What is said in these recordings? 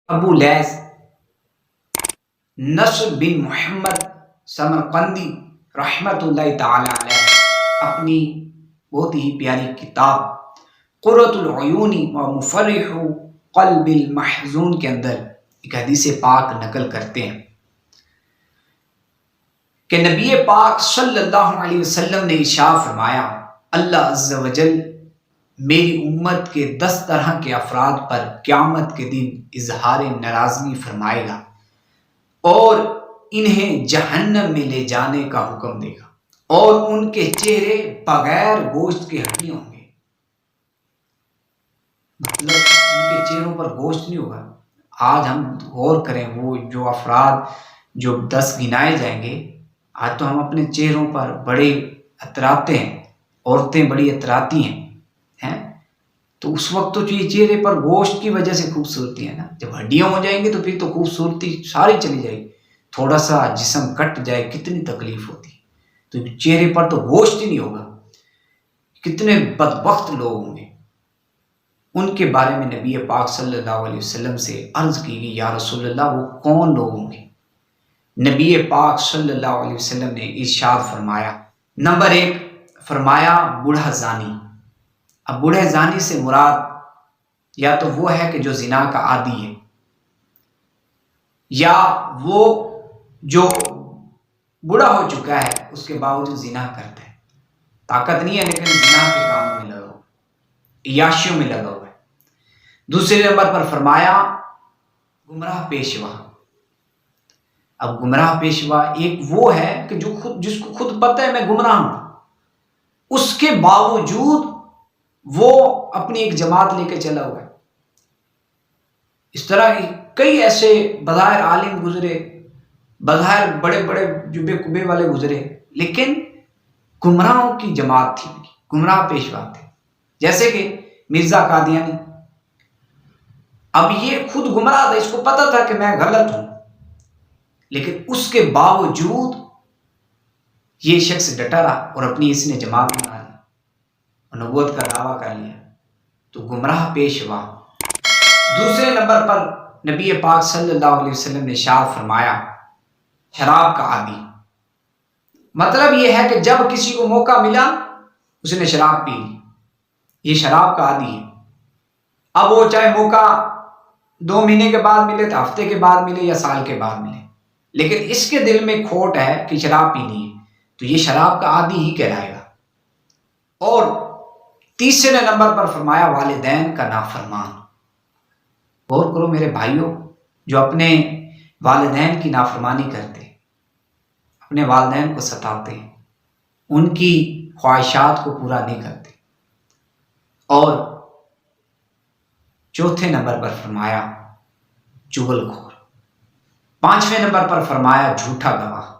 ابو لیث نصر بن محمد سمرقندی رحمۃ اللہ تعالی علیہ اپنی بہت ہی پیاری کتاب قرۃ العیون و مفرح قلب المحزون کے اندر ایک حدیث پاک نقل کرتے ہیں کہ نبی پاک صلی اللہ علیہ وسلم نے ارشاد فرمایا، اللہ عز و جل میری امت کے 10 طرح کے افراد پر قیامت کے دن اظہار ناراضگی فرمائے گا اور انہیں جہنم میں لے جانے کا حکم دے گا، اور ان کے چہرے بغیر گوشت کے ہڈیاں ہوں گے۔ مطلب ان کے چہروں پر گوشت نہیں ہوگا۔ آج ہم غور کریں، وہ جو افراد جو 10 گنائے جائیں گے، آج تو ہم اپنے چہروں پر بڑے اتراتے ہیں، عورتیں بڑی اتراتی ہیں تو اس وقت تو یہ چہرے پر گوشت کی وجہ سے خوبصورتی ہے نا، جب ہڈیاں ہو جائیں گے تو پھر تو خوبصورتی ساری چلی جائے گی۔ تھوڑا سا جسم کٹ جائے کتنی تکلیف ہوتی ہے، تو چہرے پر تو گوشت ہی نہیں ہوگا۔ کتنے بدبخت لوگ ہوں گے۔ ان کے بارے میں نبی پاک صلی اللہ علیہ وسلم سے عرض کی گئی، یا رسول اللہ وہ کون لوگ ہوں گے؟ نبی پاک صلی اللہ علیہ وسلم نے ارشاد فرمایا، نمبر 1 فرمایا بوڑھا زانی۔ اب بوڑھے زانی سے مراد یا تو وہ ہے کہ جو زنا کا عادی ہے، یا وہ جو بوڑھا ہو چکا ہے اس کے باوجود زنا کرتا ہے، طاقت نہیں ہے لیکن زنا کے کاموں میں لگا ہوا، عیاشیوں میں لگا ہوا ہے۔ دوسرے نمبر پر فرمایا گمراہ پیشوا۔ اب گمراہ پیشوا ایک وہ ہے کہ جس کو خود پتہ ہے میں گمراہ ہوں، اس کے باوجود وہ اپنی ایک جماعت لے کے چلا ہوا ہے۔ اس طرح کئی ایسے بظاہر عالم گزرے، بظاہر بڑے بڑے جبے کبے والے گزرے، لیکن گمراہوں کی جماعت تھی، گمراہ پیشوا تھے، جیسے کہ مرزا قادیانی۔ اب یہ خود گمراہ تھا، اس کو پتہ تھا کہ میں غلط ہوں، لیکن اس کے باوجود یہ شخص ڈٹا رہا اور اپنی اس نے جماعت بنا لی، نبوت کا دعویٰ کر لیا، تو گمراہ پیشوا۔ دوسرے نمبر پر نبی پاک صلی اللہ علیہ وسلم نے ارشاد فرمایا شراب کا عادی۔ مطلب یہ ہے کہ جب کسی کو موقع ملا اس نے شراب پی لی، یہ شراب کا عادی ہے۔ اب وہ چاہے موقع 2 مہینے کے بعد ملے، تو ہفتے کے بعد ملے یا سال کے بعد ملے، لیکن اس کے دل میں کھوٹ ہے کہ شراب پینی ہے، تو یہ شراب کا عادی ہی کہلائے گا۔ اور تیسرے نمبر پر فرمایا والدین کا نافرمان۔ غور کرو میرے بھائیوں، جو اپنے والدین کی نافرمانی کرتے، اپنے والدین کو ستاتے، ان کی خواہشات کو پورا نہیں کرتے۔ اور چوتھے نمبر پر فرمایا چغل خور۔ 5ویں نمبر پر فرمایا جھوٹا گواہ۔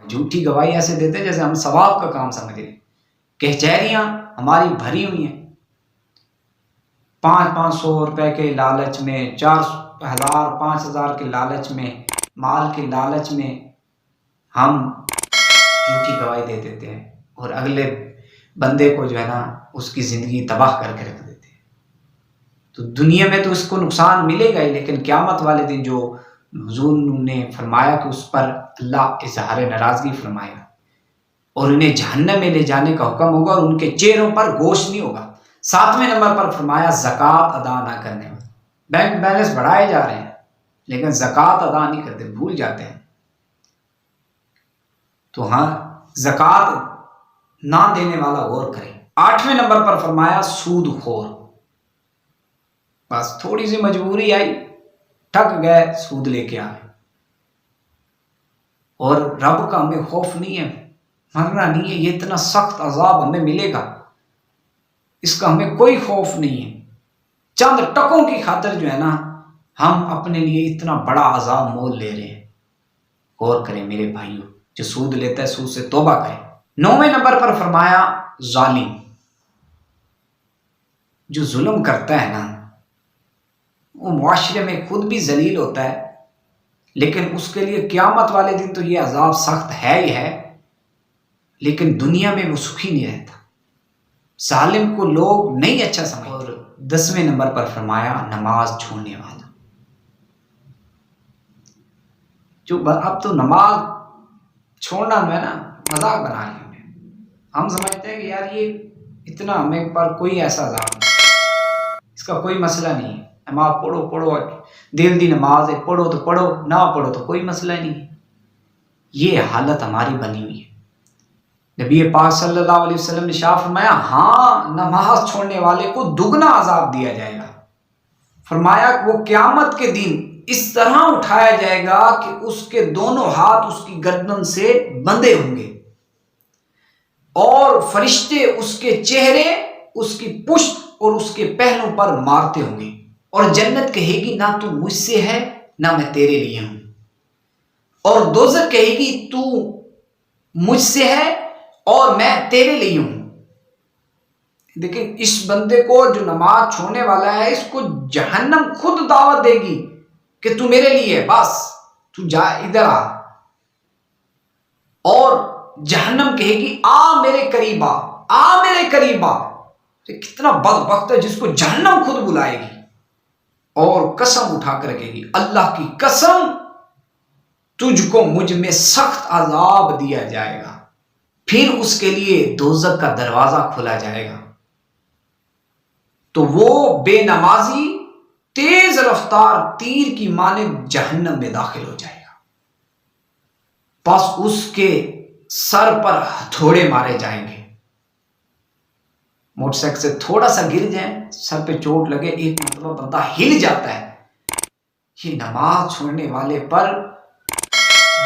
جھوٹی گواہی ایسے دیتے جیسے ہم ثواب کا کام سمجھ رہے، کچہریاں ہماری بھری ہوئی ہیں، 500 روپے کے لالچ میں، 4000 5000 کے لالچ میں، مال کے لالچ میں ہم جھوٹی گواہی دے دیتے ہیں اور اگلے بندے کو جو ہے نا اس کی زندگی تباہ کر کے رکھ دیتے ہیں۔ تو دنیا میں تو اس کو نقصان ملے گا ہی، لیکن قیامت والے دن جو حضور نے فرمایا کہ اس پر اللہ اظہار ناراضگی فرمائے گا اور انہیں جہنم میں لے جانے کا حکم ہوگا اور ان کے چہروں پر گوشت نہیں ہوگا۔ 7ویں نمبر پر فرمایا زکوٰۃ ادا نہ کرنے والے۔ بینک بیلنس بڑھائے جا رہے ہیں لیکن زکوٰۃ ادا نہیں کرتے، بھول جاتے ہیں۔ تو ہاں، زکوٰۃ نہ دینے والا غور کرے۔ 8ویں نمبر پر فرمایا سود خور۔ بس تھوڑی سی مجبوری آئی، ٹھگ گئے، سود لے کے آئے، اور رب کا ہمیں خوف نہیں ہے، مرنا نہیں ہے، یہ اتنا سخت عذاب ہمیں ملے گا، اس کا ہمیں کوئی خوف نہیں ہے۔ چند ٹکوں کی خاطر جو ہے نا ہم اپنے لیے اتنا بڑا عذاب مول لے رہے ہیں۔ غور کریں میرے بھائیوں، جو سود لیتا ہے سود سے توبہ کرے۔ 9ویں نمبر پر فرمایا ظالم۔ جو ظلم کرتا ہے نا وہ معاشرے میں خود بھی ذلیل ہوتا ہے، لیکن اس کے لیے قیامت والے دن تو یہ عذاب سخت ہے ہی ہے، لیکن دنیا میں وہ سکھی نہیں رہتا۔ ظالم کو لوگ نہیں اچھا سمجھتے۔ اور 10ویں نمبر پر فرمایا نماز چھوڑنے والا۔ اب تو نماز چھوڑنا میں نا مذاق بنا لیا ہم نے. ہم سمجھتے ہیں کہ یار یہ اتنا ہمیں پر کوئی ایسا عذاب نہیں، اس کا کوئی مسئلہ نہیں ہے. نماز پڑھو دل دی نماز ہے، پڑھو تو پڑھو، نہ پڑھو تو کوئی مسئلہ نہیں ہے. یہ حالت ہماری بنی ہوئی ہے. نبی پاک صلی اللہ علیہ وسلم نے شاہ فرمایا ہاں نماز چھوڑنے والے کو دگنا عذاب دیا جائے گا. فرمایا وہ قیامت کے دن اس طرح اٹھایا جائے گا کہ اس کے دونوں ہاتھ اس کی گردن سے بندھے ہوں گے اور فرشتے اس کے چہرے، اس کی پشت اور اس کے پہلوں پر مارتے ہوں گے، اور جنت کہے گی نہ تو مجھ سے ہے نہ میں تیرے لیے ہوں، اور دوزخ کہے گی تو مجھ سے ہے اور میں تیرے لیے ہوں. لیکن اس بندے کو جو نماز چھوڑنے والا ہے، اس کو جہنم خود دعوت دے گی کہ تو میرے لیے ہے، بس تو جا ادھر آ. اور جہنم کہے گی آ میرے قریب آ، آ میرے قریب آ. کتنا بدبخت ہے جس کو جہنم خود بلائے گی اور قسم اٹھا کر کہے گی اللہ کی قسم تجھ کو مجھ میں سخت عذاب دیا جائے گا. پھر اس کے لیے دوزخ کا دروازہ کھولا جائے گا تو وہ بے نمازی تیز رفتار تیر کی مانند جہنم میں داخل ہو جائے گا. پس اس کے سر پر ہتھوڑے مارے جائیں گے. موٹر سائیکل سے تھوڑا سا گر جائیں، سر پہ چوٹ لگے، ایک مرتبہ بندہ ہل جاتا ہے. یہ نماز چھوڑنے والے پر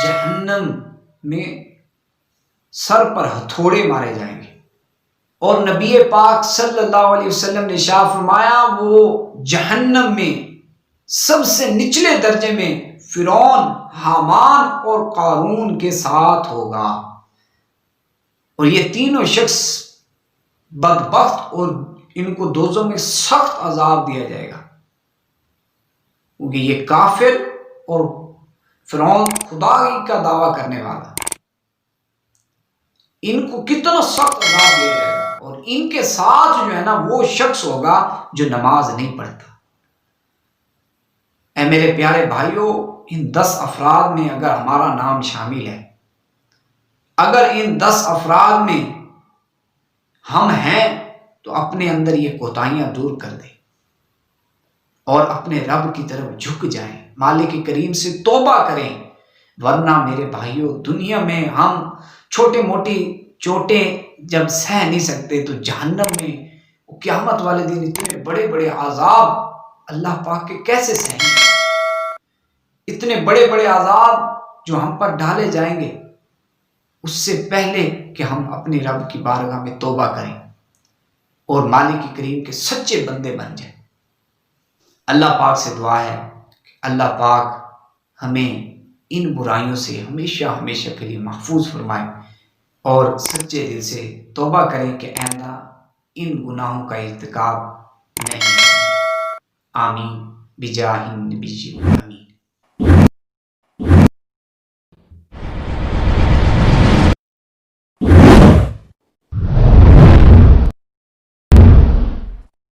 جہنم میں سر پر ہتھوڑے مارے جائیں گے. اور نبی پاک صلی اللہ علیہ وسلم نے ارشاد فرمایا وہ جہنم میں سب سے نچلے درجے میں فرعون، حامان اور قارون کے ساتھ ہوگا. اور یہ تینوں شخص بدبخت اور ان کو دوزخ میں سخت عذاب دیا جائے گا، کیونکہ یہ کافر اور فرعون خدائی کا دعویٰ کرنے والا، ان کو کتنا سخت عذاب دیا جائے گا. اور ان کے ساتھ جو ہے نا وہ شخص ہوگا جو نماز نہیں پڑھتا. اے میرے پیارے بھائیوں، ان 10 افراد میں اگر ہمارا نام شامل ہے، اگر ان 10 افراد میں ہم ہیں تو اپنے اندر یہ کوتاہیاں دور کر دیں اور اپنے رب کی طرف جھک جائیں، مالک کریم سے توبہ کریں. ورنہ میرے بھائیوں دنیا میں ہم چھوٹے موٹی چوٹیں جب سہ نہیں سکتے تو جہنم میں قیامت والے دن اتنے بڑے بڑے عذاب اللہ پاک کے کیسے سہیں؟ اتنے بڑے بڑے عذاب جو ہم پر ڈالے جائیں گے اس سے پہلے کہ ہم اپنے رب کی بارگاہ میں توبہ کریں اور مالک کریم کے سچے بندے بن جائیں. اللہ پاک سے دعا ہے کہ اللہ پاک ہمیں ان برائیوں سے ہمیشہ ہمیشہ کے لیے محفوظ فرمائے اور سچے دل سے توبہ کریں کہ آئندہ ان گناہوں کا ارتکاب نہیں کریں. آمین بجاہ النبی.